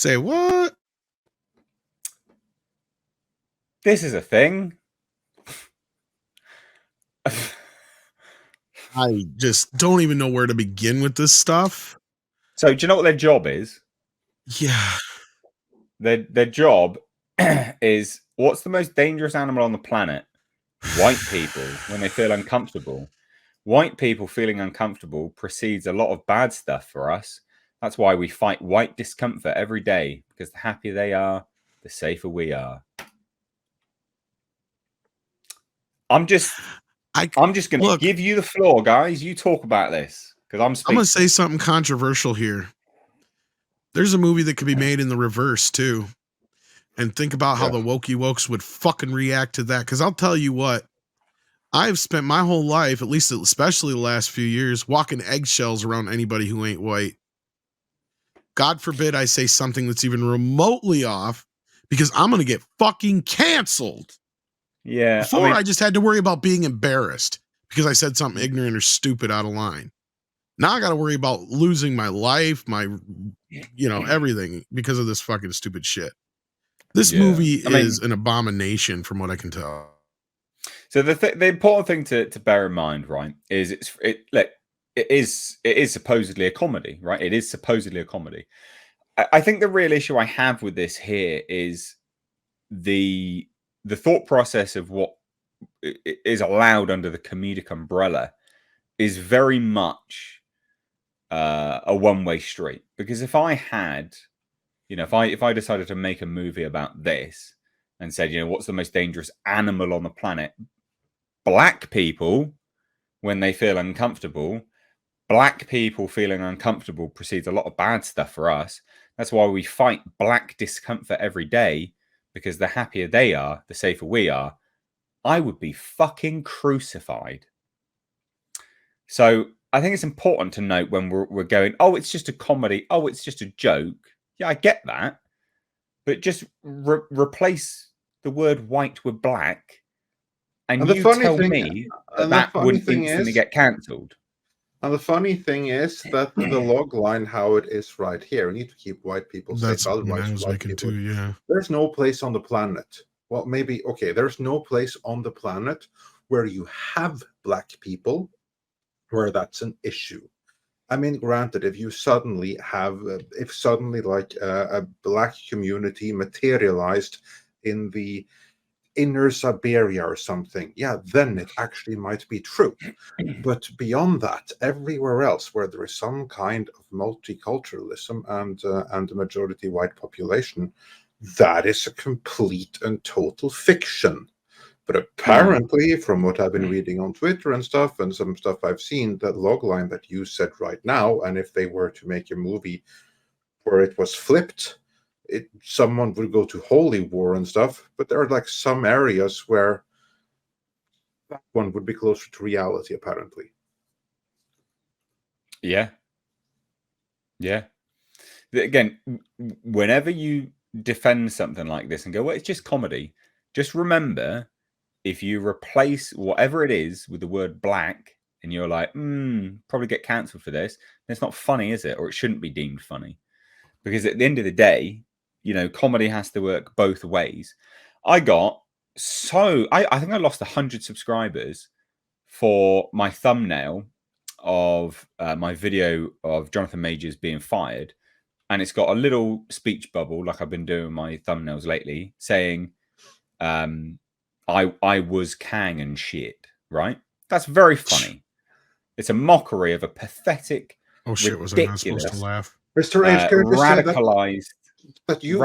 Say what? This is a thing. I just don't even know where to begin with this stuff. So, do you know what their job is? Yeah. Their job is, what's the most dangerous animal on the planet? White people, when they feel uncomfortable. White people feeling uncomfortable precedes a lot of bad stuff for us. That's why we fight white discomfort every day, because the happier they are, the safer we are. I'm just going to give you the floor, guys. You talk about this, because I'm going to say something controversial here. There's a movie that could be made in the reverse too. And think about how the wokey wokes would fucking react to that. Because I'll tell you what, I've spent my whole life, at least especially the last few years, walking eggshells around anybody who ain't white. God forbid I say something that's even remotely off, because I'm going to get fucking canceled. Yeah. Before, I just had to worry about being embarrassed because I said something ignorant or stupid out of line. Now I got to worry about losing my life, my, everything because of this fucking stupid shit. This movie is an abomination from what I can tell. So the important thing to bear in mind, right, is it is supposedly a comedy, right? It is supposedly a comedy. I think the real issue I have with this here is the thought process of what is allowed under the comedic umbrella is very much a one-way street. Because if I had, if I decided to make a movie about this and said, what's the most dangerous animal on the planet? Black people, when they feel uncomfortable, black people feeling uncomfortable precedes a lot of bad stuff for us. That's why we fight black discomfort every day, because the happier they are, the safer we are. I would be fucking crucified. So I think it's important to note when we're going, oh, it's just a comedy. Oh, it's just a joke. Yeah, I get that. But just replace the word white with black. And you tell me that would instantly get cancelled. And the funny thing is that the log line, how it is right here, we need to keep white people safe. Otherwise, there's no place on the planet. Well, maybe, okay, there's no place on the planet where you have black people where that's an issue. I mean, granted, if suddenly like a black community materialized in the inner Siberia or something, yeah, then it actually might be true. But beyond that, everywhere else where there is some kind of multiculturalism and a majority white population, that is a complete and total fiction. But apparently, from what I've been reading on Twitter and stuff, and some stuff I've seen, that logline that you said right now, and if they were to make a movie where it was flipped, someone would go to holy war and stuff. But there are like some areas where that one would be closer to reality, apparently. Yeah. Again, whenever you defend something like this and go, well, it's just comedy, just remember, if you replace whatever it is with the word black and you're like, probably get cancelled for this, it's not funny, is it? Or it shouldn't be deemed funny. Because at the end of the day, comedy has to work both ways. I think I lost 100 subscribers for my thumbnail of my video of Jonathan Majors being fired. And it's got a little speech bubble, like I've been doing my thumbnails lately, saying, I was Kang and shit, right? That's very funny. It's a mockery of a pathetic, was I not supposed to laugh? Mr. H, radicalized. But you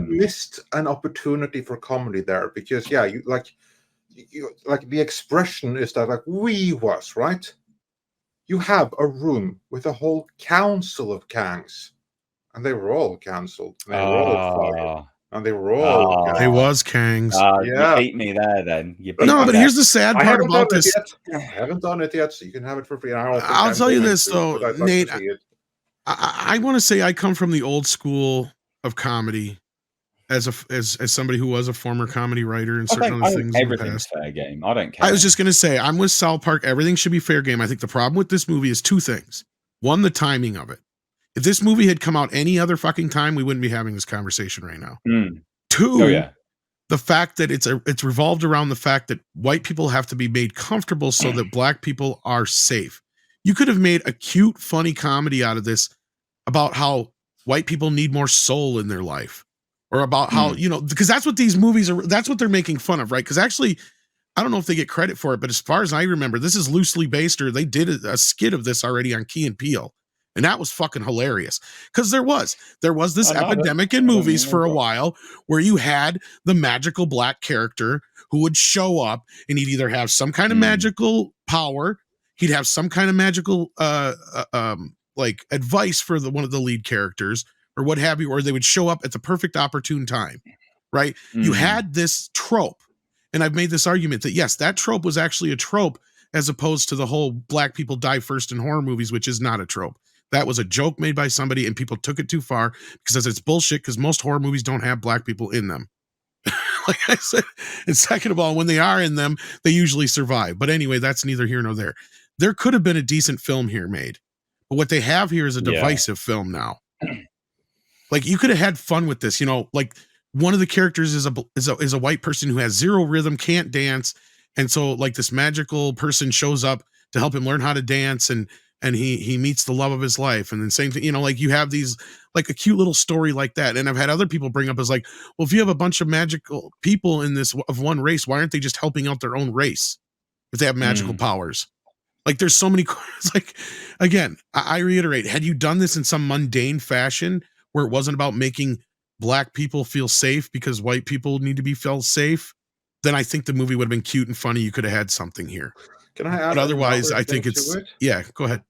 missed an opportunity for comedy there, because you like the expression is that like we was, right? You have a room with a whole council of Kangs, and they were all cancelled. They were all fired. And they were all. They was Kangs. You ate me there, then. But here's the sad part about this. I haven't done it yet, so you can have it for free. I'll tell you this, though, Nate. I want to say I come from the old school of comedy, as somebody who was a former comedy writer and certain other things. Everything's fair game. I don't care. I was just going to say, I'm with South Park. Everything should be fair game. I think the problem with this movie is two things. One, the timing of it. If this movie had come out any other fucking time, we wouldn't be having this conversation right now. Mm. Two, Oh, yeah. the fact that it's revolved around the fact that white people have to be made comfortable so that black people are safe. You could have made a cute, funny comedy out of this about how white people need more soul in their life, or about how, you know, because that's what these movies are, that's what they're making fun of, right? Because actually, I don't know if they get credit for it, but as far as I remember, this is loosely based, or they did a skit of this already on Key and Peele. And that was fucking hilarious, because there was this epidemic in movies for a while where you had the magical black character who would show up, and he'd either have some kind of magical power, he'd have some kind of magical like advice for one of the lead characters or what have you, or they would show up at the perfect opportune time, right? You had this trope, and I've made this argument that yes, that trope was actually a trope, as opposed to the whole black people die first in horror movies, which is not a trope. That was a joke made by somebody, and people took it too far because it's bullshit, because most horror movies don't have black people in them. Like I said, and second of all, when they are in them, they usually survive. But anyway, that's neither here nor there. There could have been a decent film here made, but what they have here is a divisive film now. Like, you could have had fun with this, you know, like one of the characters is a white person who has zero rhythm, can't dance. And so like this magical person shows up to help him learn how to dance, and he meets the love of his life. And then same thing, you know, like you have these, like a cute little story like that. And I've had other people bring up as like, well, if you have a bunch of magical people in this of one race, why aren't they just helping out their own race if they have magical powers? Like, there's so many, it's like, again, I reiterate, had you done this in some mundane fashion where it wasn't about making black people feel safe because white people need to be felt safe, then I think the movie would have been cute and funny. You could have had something here. Can I add? But otherwise, I think it's go ahead.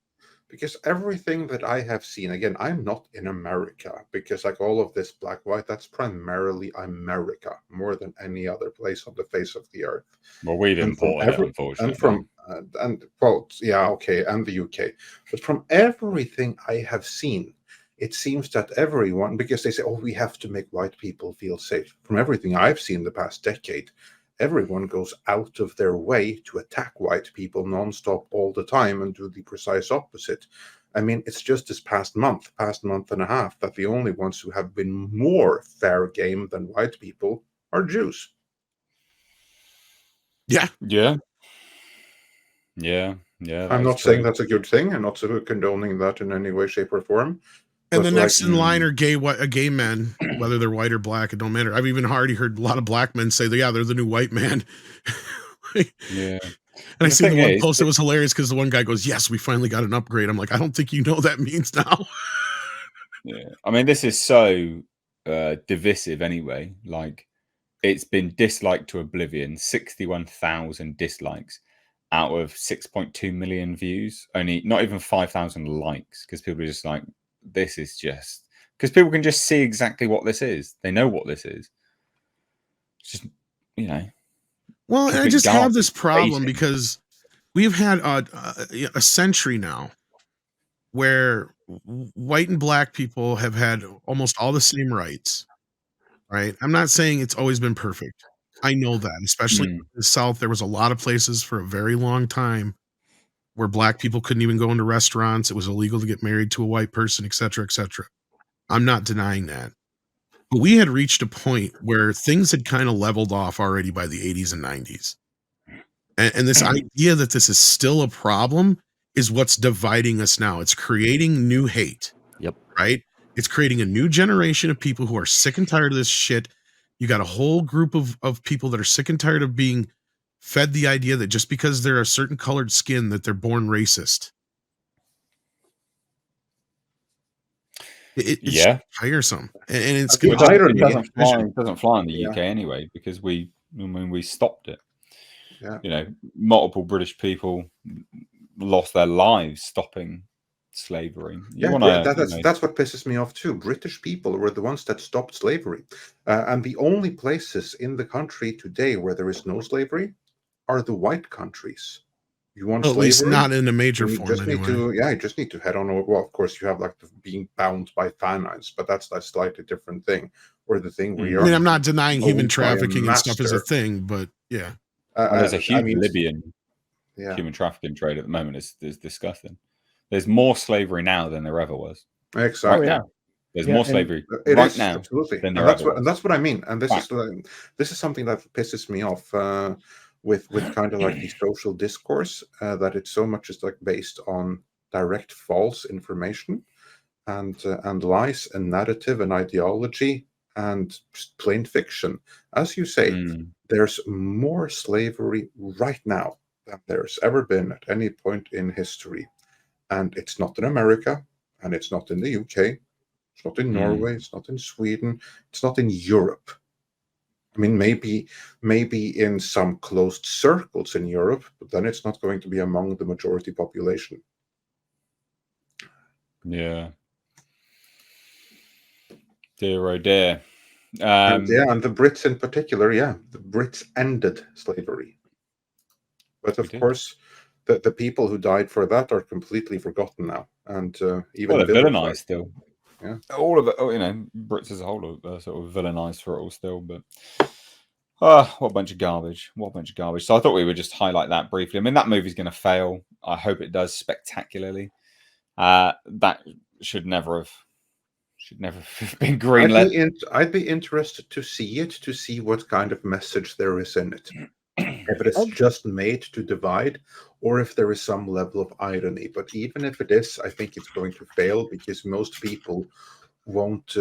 Because everything that I have seen, again, I'm not in America, because like all of this black white, that's primarily America more than any other place on the face of the earth. Well, we've imported it, unfortunately. And the UK. But from everything I have seen, it seems that everyone, because they say, oh, we have to make white people feel safe. From everything I've seen the past decade, everyone goes out of their way to attack white people nonstop all the time and do the precise opposite. I mean, it's just this past month and a half, that the only ones who have been more fair game than white people are Jews. Yeah. I'm not saying that's a good thing. I'm not condoning that in any way, shape, or form. And the next in line are gay men, whether they're white or black, it don't matter. I've even already heard a lot of black men say, they're the new white man. Yeah. And I see the one post that was hilarious, because the one guy goes, yes, we finally got an upgrade. I'm like, I don't think you know what that means now. Yeah. I mean, this is so divisive anyway. Like, it's been disliked to oblivion, 61,000 dislikes out of 6.2 million views. Only not even 5,000 likes, because people are just like, this is just, because people can just see exactly what this is. They know what this is. It's just, you know. Well, I just have this problem because we've had a century now where white and black people have had almost all the same rights, right? I'm not saying it's always been perfect. I know that, especially in the South, there was a lot of places for a very long time where black people couldn't even go into restaurants. It was illegal to get married to a white person, et cetera, et cetera. I'm not denying that. But we had reached a point where things had kind of leveled off already by the 80s and 90s. And this idea that this is still a problem is what's dividing us now. It's creating new hate. Yep. Right? It's creating a new generation of people who are sick and tired of this shit. You got a whole group of people that are sick and tired of being fed the idea that just because they're a certain colored skin that they're born racist. It's tiresome, and it's it doesn't fly in the UK anyway, because we stopped it. Yeah. You know, multiple British people lost their lives stopping slavery. That's what pisses me off too. British people were the ones that stopped slavery, and the only places in the country today where there is no slavery are the white countries. You want slavery? At least not in a major form. You just need to head on over. Well, of course, you have like being bound by famines, but that's a slightly different thing. Or the thing where I'm not denying human trafficking and stuff is a thing, but yeah. There's a huge Libyan human trafficking trade at the moment. It's disgusting. There's more slavery now than there ever was. Exactly. Right now, there's more slavery right now. Absolutely, than and there ever was. that's what I mean. And Right. this is something that pisses me off with kind of like the social discourse that it's so much is like based on direct false information and lies and narrative and ideology and just plain fiction. As you say, there's more slavery right now than there's ever been at any point in history, and it's not in America, and it's not in the UK. It's not in Norway. It's not in Sweden. It's not in Europe. I mean, maybe in some closed circles in Europe, but then it's not going to be among the majority population. Yeah. Dear, oh dear. And the Brits in particular, the Brits ended slavery. But of course, the people who died for that are completely forgotten now, and even they're villainized still. Yeah, all of it. Brits as a whole are sort of villainized for it all still. But what a bunch of garbage! What a bunch of garbage! So I thought we would just highlight that briefly. I mean, that movie's going to fail. I hope it does spectacularly. That should never have been greenlit. I'd be interested to see it, to see what kind of message there is in it. If it is just made to divide, or if there is some level of irony. But even if it is, I think it's going to fail because most people won't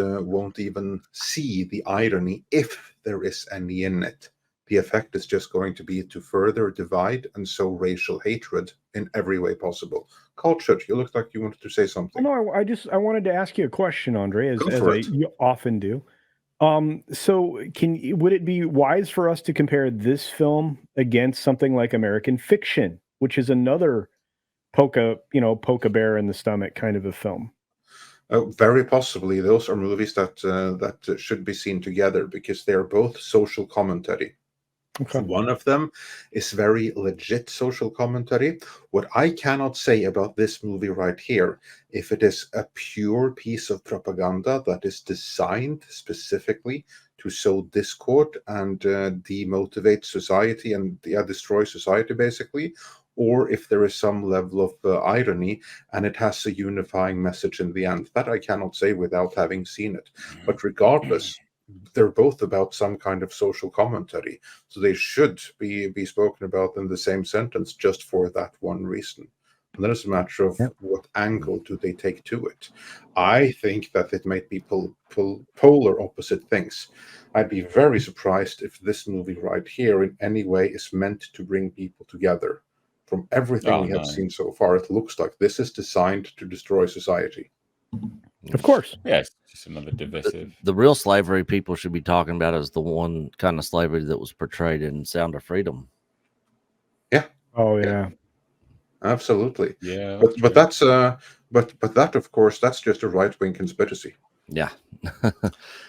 even see the irony if there is any in it. The effect is just going to be to further divide and sow racial hatred in every way possible. Culture, you look like you wanted to say something. No, I wanted to ask you a question, Andre, as you often do. So would it be wise for us to compare this film against something like American Fiction, which is another poke a bear in the stomach kind of a film? Very possibly. Those are movies that should be seen together because they are both social commentary. Okay. One of them is very legit social commentary. What I cannot say about this movie right here, if it is a pure piece of propaganda that is designed specifically to sow discord and demotivate society and destroy society, basically, or if there is some level of irony and it has a unifying message in the end. That I cannot say without having seen it. But regardless, they're both about some kind of social commentary. So they should be spoken about in the same sentence just for that one reason. And then it's a matter of what angle do they take to it. I think that it might be polar opposite things. I'd be very surprised if this movie right here in any way is meant to bring people together. From everything we have seen so far, it looks like this is designed to destroy society. Of course. Yeah, it's just another divisive. The real slavery people should be talking about is the one kind of slavery that was portrayed in Sound of Freedom. Yeah. Oh, yeah. Absolutely. Yeah. But that's but that, of course, that's just a right-wing conspiracy. Yeah.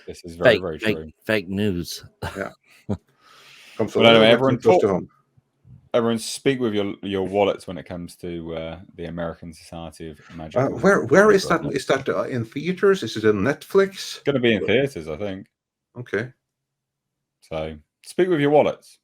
This is very true. Fake news. Yeah. Well, anyway, everyone speak with your wallets when it comes to the American Society of Magic. Where is that? Is that in theaters? Is it on Netflix? It's going to be in theaters, I think. Okay. So speak with your wallets.